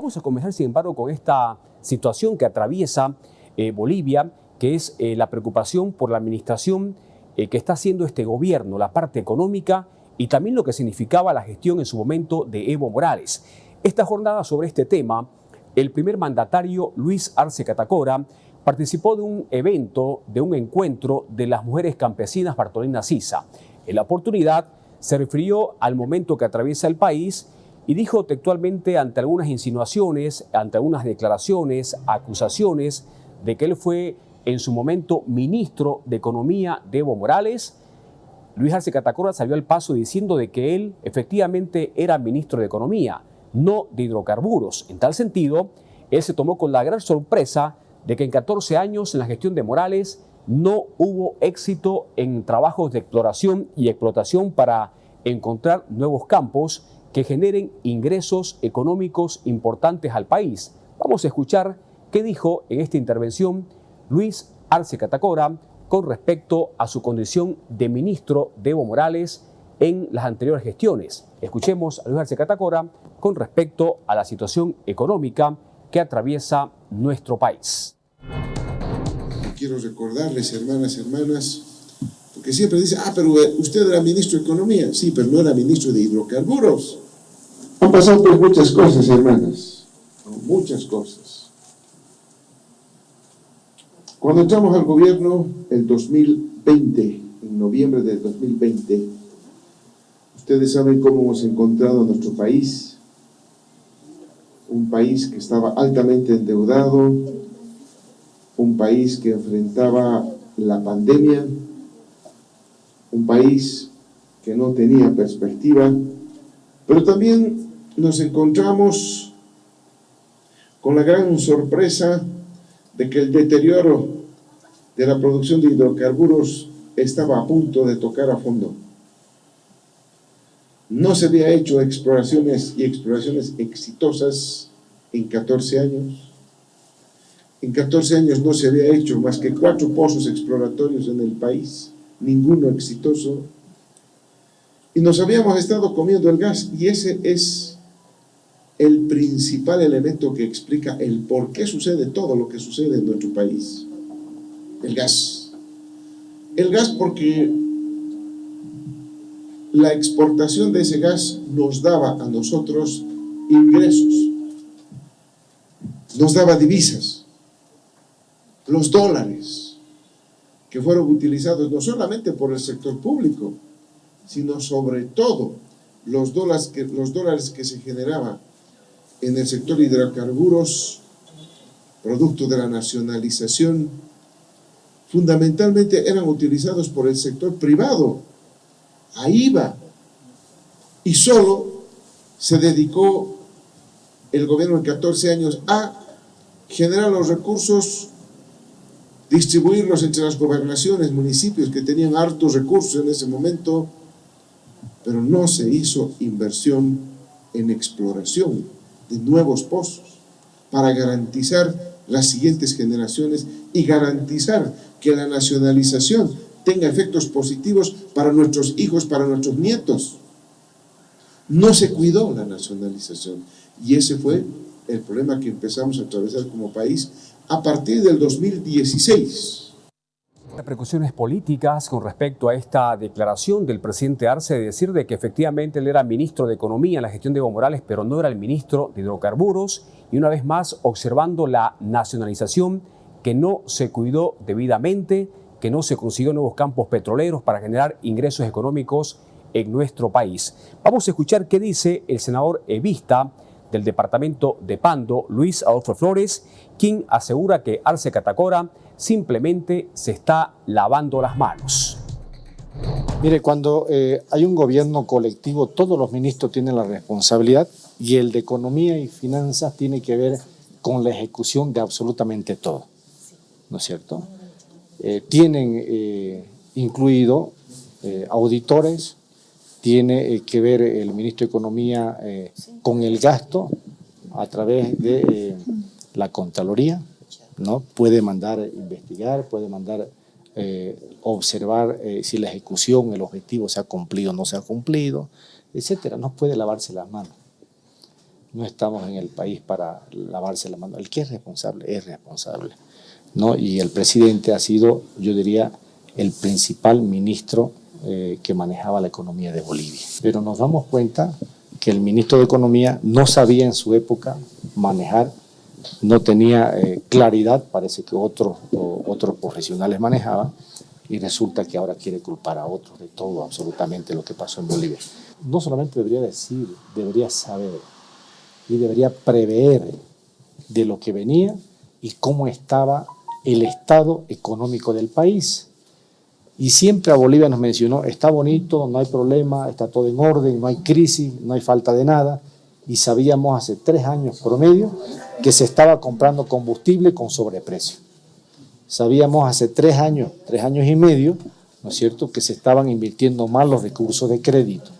Vamos a comenzar, sin embargo, con esta situación que atraviesa Bolivia, que es la preocupación por la administración que está haciendo este gobierno, la parte económica y también lo que significaba la gestión en su momento de Evo Morales. Esta jornada sobre este tema, el primer mandatario Luis Arce Catacora participó de un evento, de un encuentro de las mujeres campesinas Bartolina Sisa. En la oportunidad se refirió al momento que atraviesa el país y dijo textualmente ante algunas insinuaciones, ante algunas declaraciones, acusaciones de que él fue en su momento ministro de Economía de Evo Morales. Luis Arce Catacora salió al paso diciendo de que él efectivamente era ministro de Economía, no de hidrocarburos. En tal sentido, él se tomó con la gran sorpresa de que en 14 años en la gestión de Morales no hubo éxito en trabajos de exploración y explotación para encontrar nuevos campos que generen ingresos económicos importantes al país. Vamos a escuchar qué dijo en esta intervención Luis Arce Catacora con respecto a su condición de ministro de Evo Morales en las anteriores gestiones. Escuchemos a Luis Arce Catacora con respecto a la situación económica que atraviesa nuestro país. Quiero recordarles, hermanas, porque siempre dicen, pero usted era ministro de Economía. Sí, pero no era ministro de Hidrocarburos. Han pasado pues muchas cosas, hermanas, muchas cosas. Cuando entramos al gobierno, el 2020, en noviembre del 2020, ustedes saben cómo hemos encontrado nuestro país, un país que estaba altamente endeudado, un país que enfrentaba la pandemia, un país que no tenía perspectiva, pero también nos encontramos con la gran sorpresa de que el deterioro de la producción de hidrocarburos estaba a punto de tocar a fondo. No se había hecho exploraciones exitosas en 14 años. En 14 años no se había hecho más que 4 pozos exploratorios en el país, ninguno exitoso. Y nos habíamos estado comiendo el gas, y ese es el principal elemento que explica el por qué sucede todo lo que sucede en nuestro país. El gas. El gas porque la exportación de ese gas nos daba a nosotros ingresos, nos daba divisas. Los dólares que fueron utilizados no solamente por el sector público, sino sobre todo los dólares que se generaban en el sector de hidrocarburos, producto de la nacionalización, fundamentalmente eran utilizados por el sector privado. Ahí va. Y solo se dedicó el gobierno en 14 años a generar los recursos, distribuirlos entre las gobernaciones, municipios que tenían hartos recursos en ese momento, pero no se hizo inversión en exploración de nuevos pozos para garantizar las siguientes generaciones y garantizar que la nacionalización tenga efectos positivos para nuestros hijos, para nuestros nietos. No se cuidó la nacionalización, y ese fue el problema que empezamos a atravesar como país a partir del 2016. Repercusiones políticas con respecto a esta declaración del presidente Arce de decir de que efectivamente él era ministro de Economía en la gestión de Evo Morales, pero no era el ministro de Hidrocarburos, y una vez más observando la nacionalización que no se cuidó debidamente, que no se consiguió nuevos campos petroleros para generar ingresos económicos en nuestro país. Vamos a escuchar qué dice el senador evista del departamento de Pando, Luis Adolfo Flores, quien asegura que Arce Catacora simplemente se está lavando las manos. Mire, cuando hay un gobierno colectivo, todos los ministros tienen la responsabilidad, y el de Economía y Finanzas tiene que ver con la ejecución de absolutamente todo, ¿no es cierto? Tienen incluido auditores, tiene que ver el ministro de Economía con el gasto a través de la Contraloría, ¿no? Puede mandar investigar, puede mandar observar si la ejecución, el objetivo se ha cumplido o no se ha cumplido, etcétera. No puede lavarse las manos. no estamos en el país para lavarse la mano. El que es responsable, ¿no? Y el presidente ha sido, yo diría, el principal ministro que manejaba la economía de Bolivia. Pero nos damos cuenta que el ministro de Economía no sabía en su época manejar, no tenía claridad, parece que otros profesionales manejaban, y resulta que ahora quiere culpar a otros de todo, absolutamente lo que pasó en Bolivia. No solamente debería decir, debería saber y debería prever de lo que venía y cómo estaba el estado económico del país. Y siempre a Bolivia nos mencionó, está bonito, no hay problema, está todo en orden, no hay crisis, no hay falta de nada. Y sabíamos hace 3 años promedio que se estaba comprando combustible con sobreprecio. Sabíamos hace 3 años y medio, ¿no es cierto?, que se estaban invirtiendo mal los recursos de crédito.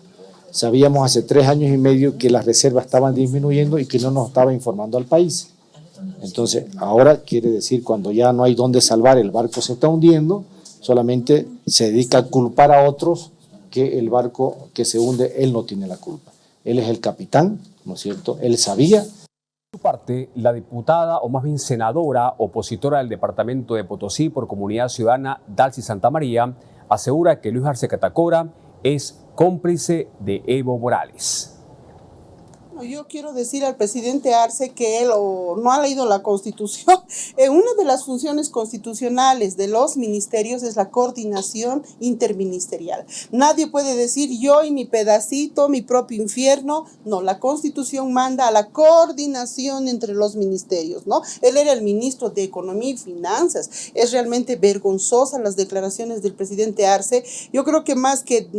Sabíamos hace 3 años y medio que las reservas estaban disminuyendo y que no nos estaba informando al país. Entonces, ahora quiere decir, cuando ya no hay dónde salvar, el barco se está hundiendo, solamente se dedica a culpar a otros que el barco que se hunde, él no tiene la culpa. Él es el capitán, ¿no es cierto? Él sabía. Por su parte, la diputada, o más bien senadora, opositora del departamento de Potosí por Comunidad Ciudadana, Dalcy Santamaría, asegura que Luis Arce Catacora es cómplice de Evo Morales. Yo quiero decir al presidente Arce que él no ha leído la Constitución. Una de las funciones constitucionales de los ministerios es la coordinación interministerial. Nadie puede decir yo y mi pedacito, mi propio infierno. No, la Constitución manda a la coordinación entre los ministerios, ¿no? Él era el ministro de Economía y Finanzas. Es realmente vergonzosa las declaraciones del presidente Arce. Yo creo que más que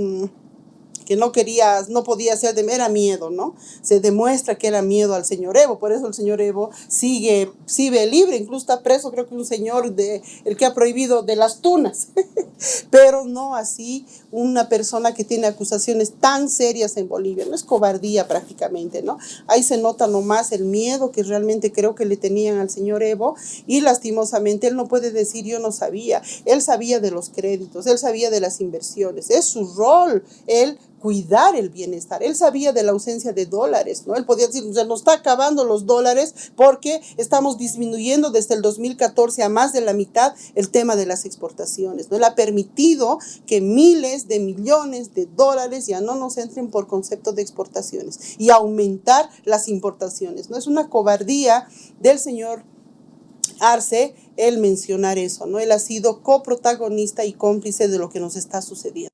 no podía ser era miedo, ¿no? Se demuestra que era miedo al señor Evo, por eso el señor Evo sigue libre, incluso está preso, creo que un señor el que ha prohibido de las tunas, pero no así una persona que tiene acusaciones tan serias en Bolivia, no es cobardía prácticamente, ¿no? Ahí se nota nomás el miedo que realmente creo que le tenían al señor Evo, y lastimosamente él no puede decir yo no sabía, él sabía de los créditos, él sabía de las inversiones, es su rol, él cuidar el bienestar. Él sabía de la ausencia de dólares, ¿no? Él podía decir, se nos está acabando los dólares porque estamos disminuyendo desde el 2014 a más de la mitad el tema de las exportaciones, ¿no? Él ha permitido que miles de millones de dólares ya no nos entren por concepto de exportaciones y aumentar las importaciones, ¿no? Es una cobardía del señor Arce el mencionar eso, ¿no? Él ha sido coprotagonista y cómplice de lo que nos está sucediendo.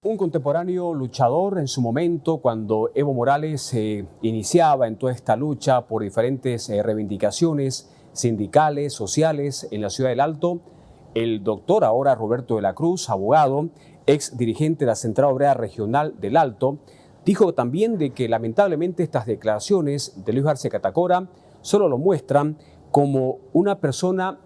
Un contemporáneo luchador en su momento, cuando Evo Morales se iniciaba en toda esta lucha por diferentes reivindicaciones sindicales, sociales en la ciudad del Alto, el doctor ahora Roberto de la Cruz, abogado, ex dirigente de la Central Obrera Regional del Alto, dijo también de que lamentablemente estas declaraciones de Luis Arce Catacora solo lo muestran como una persona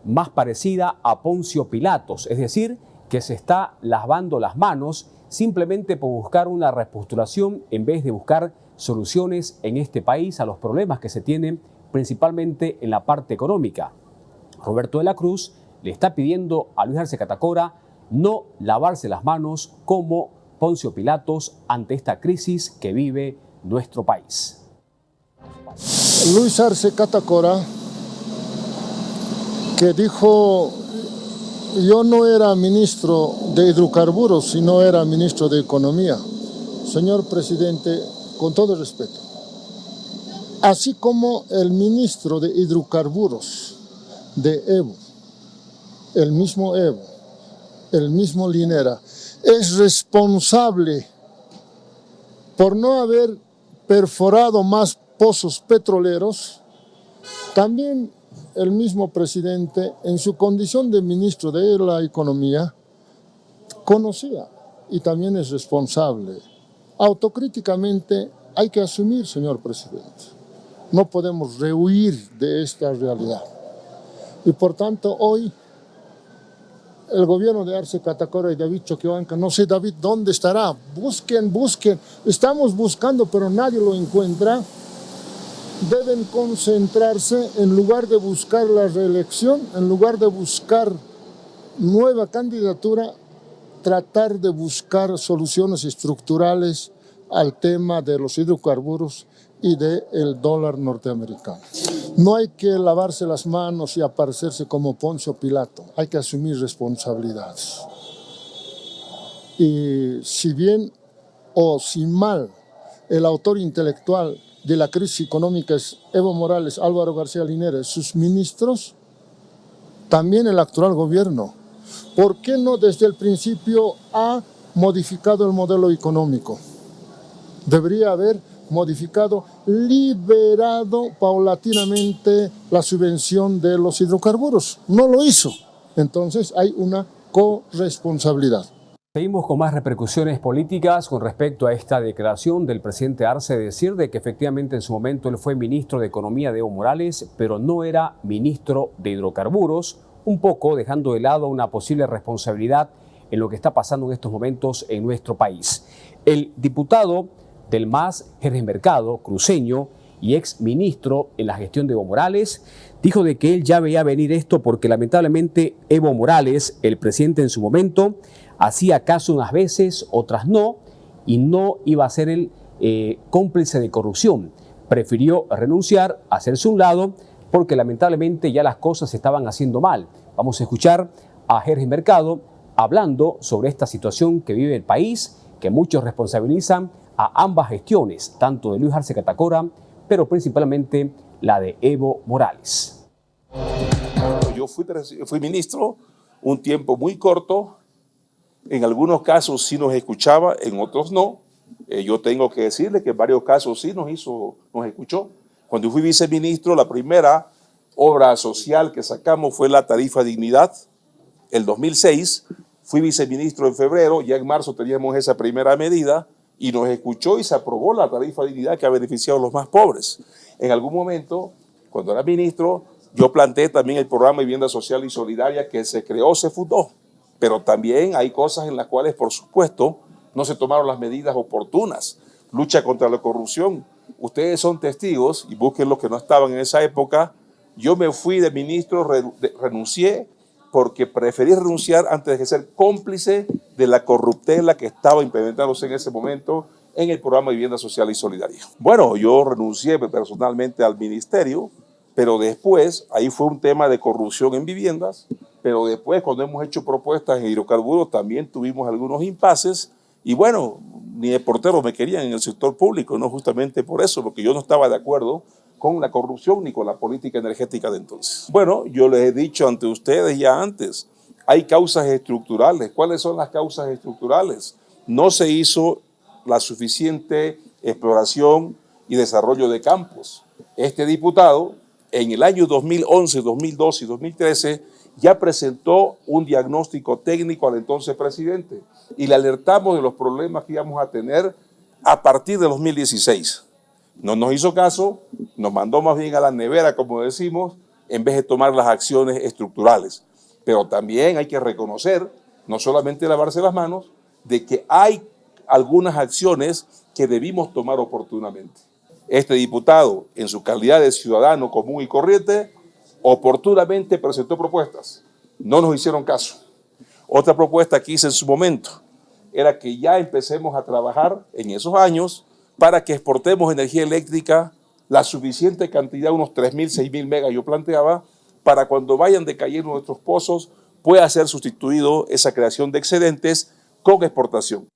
más parecida a Poncio Pilatos, es decir, que se está lavando las manos simplemente por buscar una repostulación en vez de buscar soluciones en este país a los problemas que se tienen principalmente en la parte económica. Roberto de la Cruz le está pidiendo a Luis Arce Catacora no lavarse las manos como Poncio Pilatos ante esta crisis que vive nuestro país. Luis Arce Catacora, que dijo: yo no era ministro de hidrocarburos, sino era ministro de Economía. Señor presidente, con todo respeto, así como el ministro de hidrocarburos de Evo, el mismo Linera, es responsable por no haber perforado más pozos petroleros, también el mismo presidente, en su condición de ministro de la Economía, conocía y también es responsable. Autocríticamente hay que asumir, señor presidente. No podemos rehuir de esta realidad. Y por tanto, hoy, el gobierno de Arce Catacora y David Choquehuanca, no sé, David, ¿dónde estará? Busquen. Estamos buscando, pero nadie lo encuentra. Deben concentrarse, en lugar de buscar la reelección, en lugar de buscar nueva candidatura, tratar de buscar soluciones estructurales al tema de los hidrocarburos y del dólar norteamericano. No hay que lavarse las manos y aparecerse como Poncio Pilato, hay que asumir responsabilidades. Y si bien o si mal el autor intelectual de la crisis económica es Evo Morales, Álvaro García Linera, sus ministros, también el actual gobierno. ¿Por qué no desde el principio ha modificado el modelo económico? Debería haber modificado, liberado paulatinamente la subvención de los hidrocarburos. No lo hizo. Entonces hay una corresponsabilidad. Seguimos con más repercusiones políticas con respecto a esta declaración del presidente Arce, decir de que efectivamente en su momento él fue ministro de Economía de Evo Morales, pero no era ministro de Hidrocarburos, un poco dejando de lado una posible responsabilidad en lo que está pasando en estos momentos en nuestro país. El diputado del MAS, Jerjes Mercado, cruceño y ex ministro en la gestión de Evo Morales, dijo de que él ya veía venir esto porque lamentablemente Evo Morales, el presidente en su momento, hacía caso unas veces, otras no, y no iba a ser el cómplice de corrupción. Prefirió renunciar, hacerse un lado, porque lamentablemente ya las cosas se estaban haciendo mal. Vamos a escuchar a Jerjes Mercado hablando sobre esta situación que vive el país, que muchos responsabilizan a ambas gestiones, tanto de Luis Arce Catacora, pero principalmente la de Evo Morales. Yo fui ministro un tiempo muy corto. En algunos casos sí nos escuchaba, en otros no. Yo tengo que decirle que en varios casos sí nos escuchó. Cuando fui viceministro, la primera obra social que sacamos fue la tarifa dignidad. El 2006, fui viceministro en febrero, ya en marzo teníamos esa primera medida y nos escuchó y se aprobó la tarifa dignidad que ha beneficiado a los más pobres. En algún momento, cuando era ministro, yo planteé también el programa de vivienda social y solidaria que se creó, se fundó. Pero también hay cosas en las cuales, por supuesto, no se tomaron las medidas oportunas. Lucha contra la corrupción. Ustedes son testigos, y busquen los que no estaban en esa época. Yo me fui de ministro, renuncié, porque preferí renunciar antes de ser cómplice de la corruptela que estaba implementándose en ese momento en el programa de vivienda social y solidaria. Bueno, yo renuncié personalmente al ministerio, pero después, ahí fue un tema de corrupción en viviendas, pero después cuando hemos hecho propuestas en hidrocarburos también tuvimos algunos impases y bueno, ni de portero me querían en el sector público, no justamente por eso, porque yo no estaba de acuerdo con la corrupción ni con la política energética de entonces. Bueno, yo les he dicho ante ustedes ya antes, hay causas estructurales. ¿Cuáles son las causas estructurales? No se hizo la suficiente exploración y desarrollo de campos. Este diputado, en el año 2011, 2012 y 2013, ya presentó un diagnóstico técnico al entonces presidente y le alertamos de los problemas que íbamos a tener a partir de 2016. No nos hizo caso, nos mandó más bien a la nevera, como decimos, en vez de tomar las acciones estructurales. Pero también hay que reconocer, no solamente lavarse las manos, de que hay algunas acciones que debimos tomar oportunamente. Este diputado, en su calidad de ciudadano común y corriente, oportunamente presentó propuestas. No nos hicieron caso. Otra propuesta que hice en su momento era que ya empecemos a trabajar en esos años para que exportemos energía eléctrica, la suficiente cantidad, unos 3.000, 6.000 megas yo planteaba, para cuando vayan decayendo nuestros pozos pueda ser sustituido esa creación de excedentes con exportación.